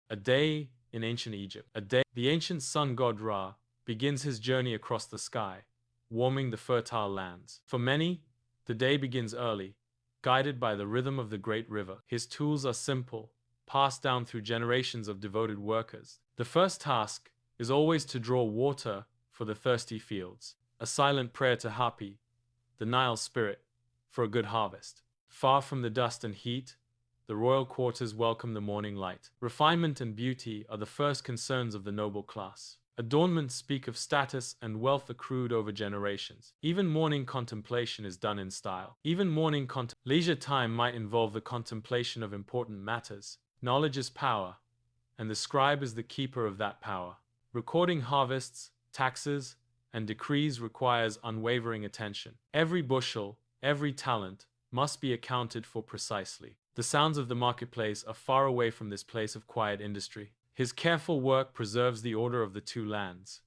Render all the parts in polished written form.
A day in ancient Egypt. The ancient sun god Ra begins his journey across the sky, warming the fertile lands. For many, the day begins early, guided by the rhythm of the great river. His tools are simple, passed down through generations of devoted workers. The first task is always to draw water for the thirsty fields, a silent prayer to Hapi, the Nile spirit, for a good harvest. Far from the dust and heat, the royal quarters welcome the morning light. Refinement and beauty are the first concerns of the noble class. Adornments speak of status and wealth accrued over generations. Even morning contemplation is done in style. Leisure time might involve the contemplation of important matters. Knowledge is power, and the scribe is the keeper of that power. Recording harvests, taxes, and decrees requires unwavering attention. Every bushel, every talent, must be accounted for precisely. The sounds of the marketplace are far away from this place of quiet industry. His careful work preserves the order of the two lands.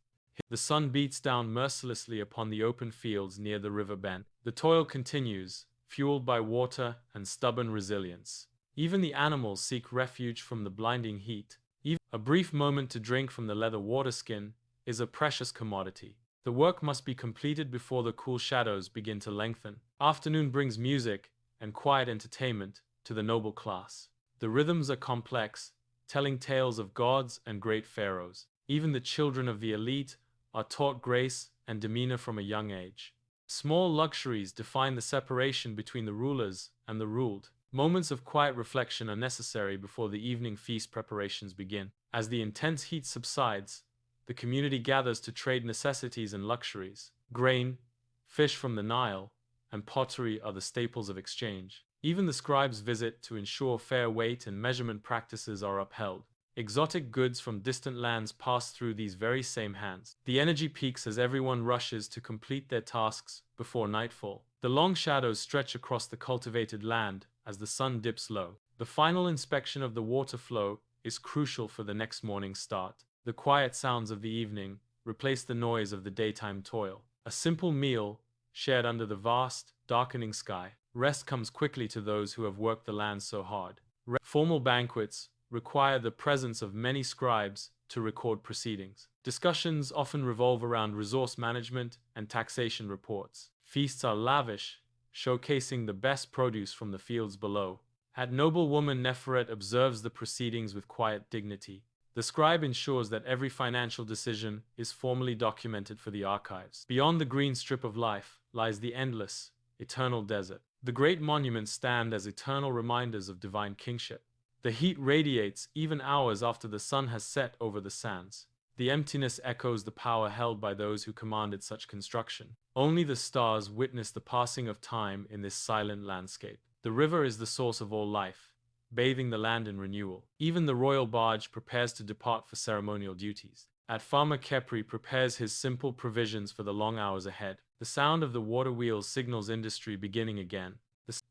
The sun beats down mercilessly upon the open fields near the river bend. The toil continues, fueled by water and stubborn resilience. Even the animals seek refuge from the blinding heat. Even a brief moment to drink from the leather waterskin is a precious commodity. The work must be completed before the cool shadows begin to lengthen. Afternoon brings music and quiet entertainment to the noble class. The rhythms are complex, telling tales of gods and great pharaohs. Even the children of the elite are taught grace and demeanor from a young age. Small luxuries define the separation between the rulers and the ruled. Moments of quiet reflection are necessary before the evening feast preparations begin. As the intense heat subsides, the community gathers to trade necessities and luxuries. Grain, fish from the Nile, and pottery are the staples of exchange. Even the scribes visit to ensure fair weight and measurement practices are upheld. Exotic goods from distant lands pass through these very same hands. The energy peaks as everyone rushes to complete their tasks before nightfall. The long shadows stretch across the cultivated land as the sun dips low. The final inspection of the water flow is crucial for the next morning's start. The quiet sounds of the evening replace the noise of the daytime toil. A simple meal shared under the vast, darkening sky. Rest comes quickly to those who have worked the land so hard. Formal banquets require the presence of many scribes to record proceedings. Discussions often revolve around resource management and taxation reports. Feasts are lavish, showcasing the best produce from the fields below. At noblewoman Neferet observes the proceedings with quiet dignity. The scribe ensures that every financial decision is formally documented for the archives. Beyond the green strip of life lies the endless, eternal desert. The great monuments stand as eternal reminders of divine kingship. The heat radiates even hours after the sun has set over the sands. The emptiness echoes the power held by those who commanded such construction. Only the stars witness the passing of time in this silent landscape. The river is the source of all life, bathing the land in renewal. Even the royal barge prepares to depart for ceremonial duties. At Farmer Khepri prepares his simple provisions for the long hours ahead. The sound of the water wheels signals industry beginning again.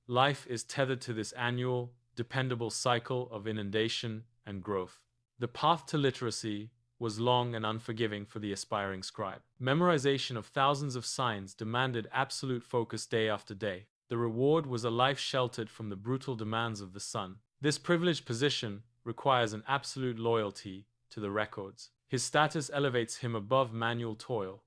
Life is tethered to this annual, dependable cycle of inundation and growth. The path to literacy was long and unforgiving for the aspiring scribe. Memorization of thousands of signs demanded absolute focus day after day. The reward was a life sheltered from the brutal demands of the sun. This privileged position requires an absolute loyalty to the records. His status elevates him above manual toil,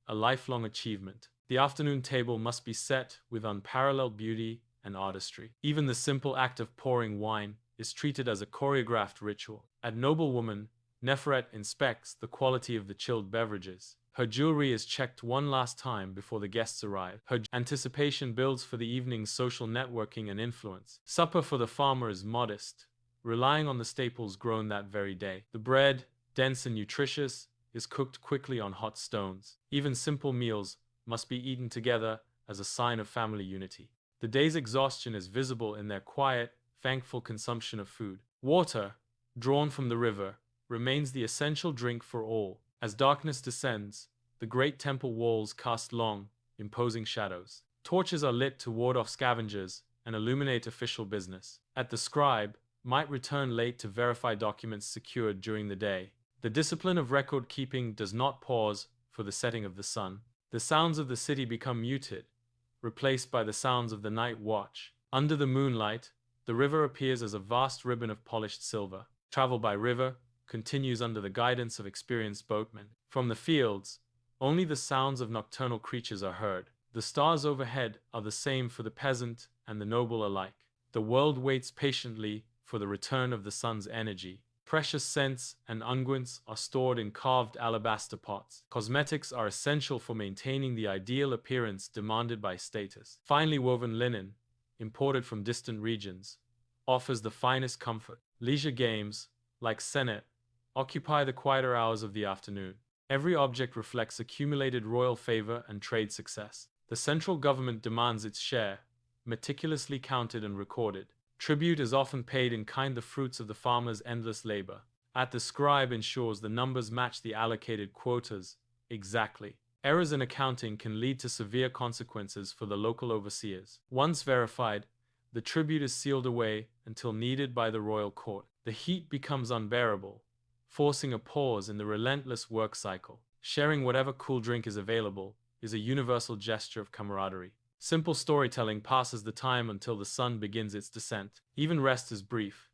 a lifelong achievement. The afternoon table must be set with unparalleled beauty and artistry. Even the simple act of pouring wine is treated as a choreographed ritual. At noblewoman, Neferet inspects the quality of the chilled beverages. Her jewelry is checked one last time before the guests arrive. Her anticipation builds for the evening's social networking and influence. Supper for the farmer is modest, relying on the staples grown that very day. The bread, dense and nutritious, is cooked quickly on hot stones. Even simple meals must be eaten together as a sign of family unity. The day's exhaustion is visible in their quiet, thankful consumption of food. Water, drawn from the river, remains the essential drink for all. As darkness descends, the great temple walls cast long, imposing shadows. Torches are lit to ward off scavengers and illuminate official business. At the scribe might return late to verify documents secured during the day. The discipline of record keeping does not pause for the setting of the sun. The sounds of the city become muted, replaced by the sounds of the night watch. Under the moonlight, the river appears as a vast ribbon of polished silver. Travel by river continues under the guidance of experienced boatmen. From the fields, only the sounds of nocturnal creatures are heard. The stars overhead are the same for the peasant and the noble alike. The world waits patiently for the return of the sun's energy. Precious scents and unguents are stored in carved alabaster pots. Cosmetics are essential for maintaining the ideal appearance demanded by status. Finely woven linen, imported from distant regions, offers the finest comfort. Leisure games, like senet, occupy the quieter hours of the afternoon. Every object reflects accumulated royal favor and trade success. The central government demands its share, meticulously counted and recorded. Tribute is often paid in kind, the fruits of the farmer's endless labor. The scribe ensures the numbers match the allocated quotas exactly. Errors in accounting can lead to severe consequences for the local overseers. Once verified, the tribute is sealed away until needed by the royal court. The heat becomes unbearable, forcing a pause in the relentless work cycle. Sharing whatever cool drink is available is a universal gesture of camaraderie. Simple storytelling passes the time until the sun begins its descent. Even rest is brief.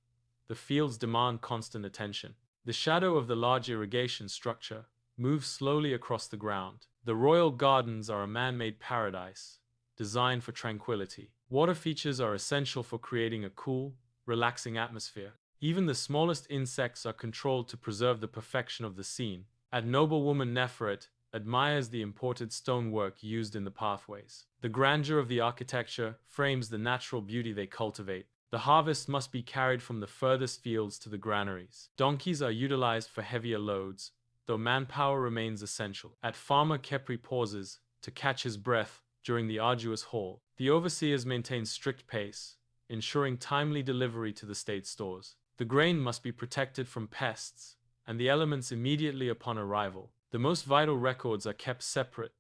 The fields demand constant attention. The shadow of the large irrigation structure moves slowly across the ground. The royal gardens are a man-made paradise, designed for tranquility. Water features are essential for creating a cool, relaxing atmosphere. Even the smallest insects are controlled to preserve the perfection of the scene. Noblewoman Neferet admires the imported stonework used in the pathways. The grandeur of the architecture frames the natural beauty they cultivate. The harvest must be carried from the furthest fields to the granaries. Donkeys are utilized for heavier loads, though manpower remains essential. Farmer Khepri pauses to catch his breath during the arduous haul. The overseers maintain strict pace, ensuring timely delivery to the state stores. The grain must be protected from pests and the elements immediately upon arrival. The most vital records are kept separate,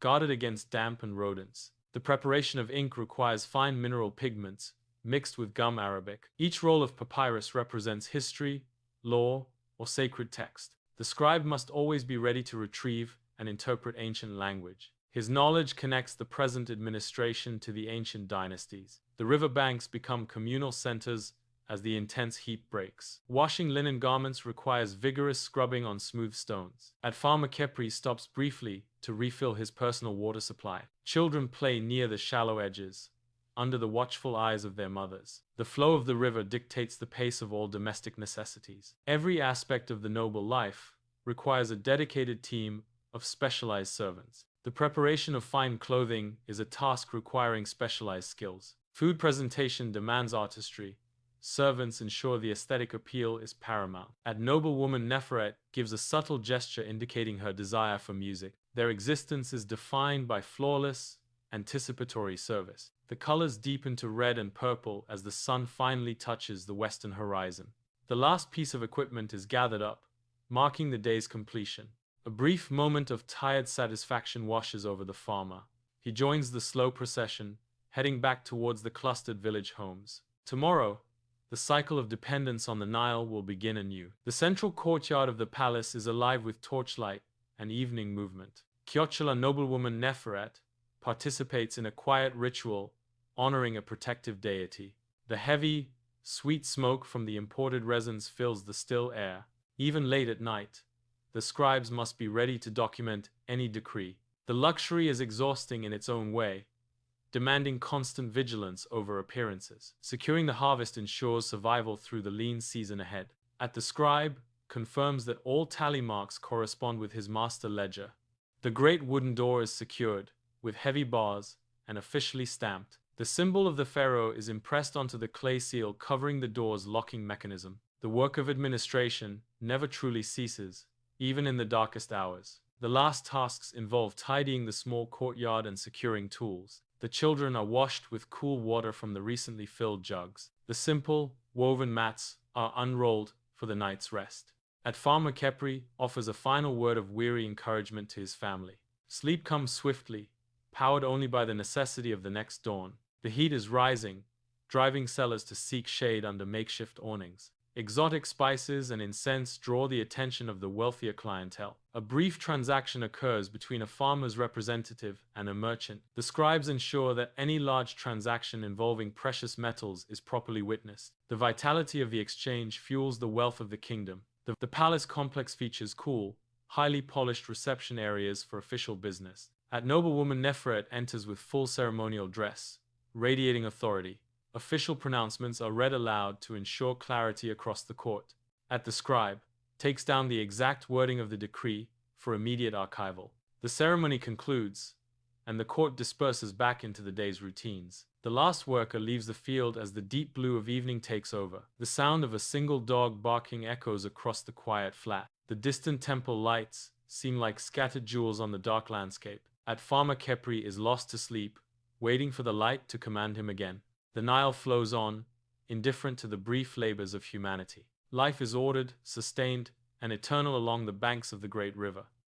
guarded against damp and rodents. The preparation of ink requires fine mineral pigments mixed with gum arabic. Each roll of papyrus represents history, law, or sacred text. The scribe must always be ready to retrieve and interpret ancient language. His knowledge connects the present administration to the ancient dynasties. The riverbanks become communal centers as the intense heat breaks. Washing linen garments requires vigorous scrubbing on smooth stones. Farmer Khepri stops briefly to refill his personal water supply. Children play near the shallow edges, under the watchful eyes of their mothers. The flow of the river dictates the pace of all domestic necessities. Every aspect of the noble life requires a dedicated team of specialized servants. The preparation of fine clothing is a task requiring specialized skills. Food presentation demands artistry. Servants ensure the aesthetic appeal is paramount. Noblewoman Neferet gives a subtle gesture indicating her desire for music. Their existence is defined by flawless, anticipatory service. The colors deepen to red and purple as the sun finally touches the western horizon. The last piece of equipment is gathered up, marking the day's completion. A brief moment of tired satisfaction washes over the farmer. He joins the slow procession, heading back towards the clustered village homes. Tomorrow, the cycle of dependence on the Nile will begin anew. The central courtyard of the palace is alive with torchlight and evening movement. Kyochela noblewoman Neferet participates in a quiet ritual honoring a protective deity. The heavy, sweet smoke from the imported resins fills the still air. Even late at night, the scribes must be ready to document any decree. The luxury is exhausting in its own way, demanding constant vigilance over appearances. Securing the harvest ensures survival through the lean season ahead. The scribe confirms that all tally marks correspond with his master ledger. The great wooden door is secured, with heavy bars, and officially stamped. The symbol of the pharaoh is impressed onto the clay seal covering the door's locking mechanism. The work of administration never truly ceases, even in the darkest hours. The last tasks involve tidying the small courtyard and securing tools. The children are washed with cool water from the recently filled jugs. The simple, woven mats are unrolled for the night's rest. Farmer Khepri offers a final word of weary encouragement to his family. Sleep comes swiftly, powered only by the necessity of the next dawn. The heat is rising, driving sellers to seek shade under makeshift awnings. Exotic spices and incense draw the attention of the wealthier clientele. A brief transaction occurs between a farmer's representative and a merchant. The scribes ensure that any large transaction involving precious metals is properly witnessed. The vitality of the exchange fuels the wealth of the kingdom. The palace complex features cool, highly polished reception areas for official business. At noblewoman Nefret enters with full ceremonial dress, radiating authority. Official pronouncements are read aloud to ensure clarity across the court. At the scribe takes down the exact wording of the decree for immediate archival. The ceremony concludes, and the court disperses back into the day's routines. The last worker leaves the field as the deep blue of evening takes over. The sound of a single dog barking echoes across the quiet flat. The distant temple lights seem like scattered jewels on the dark landscape. At Farmer Khepri is lost to sleep, waiting for the light to command him again. The Nile flows on, indifferent to the brief labors of humanity. Life is ordered, sustained, and eternal along the banks of the great river.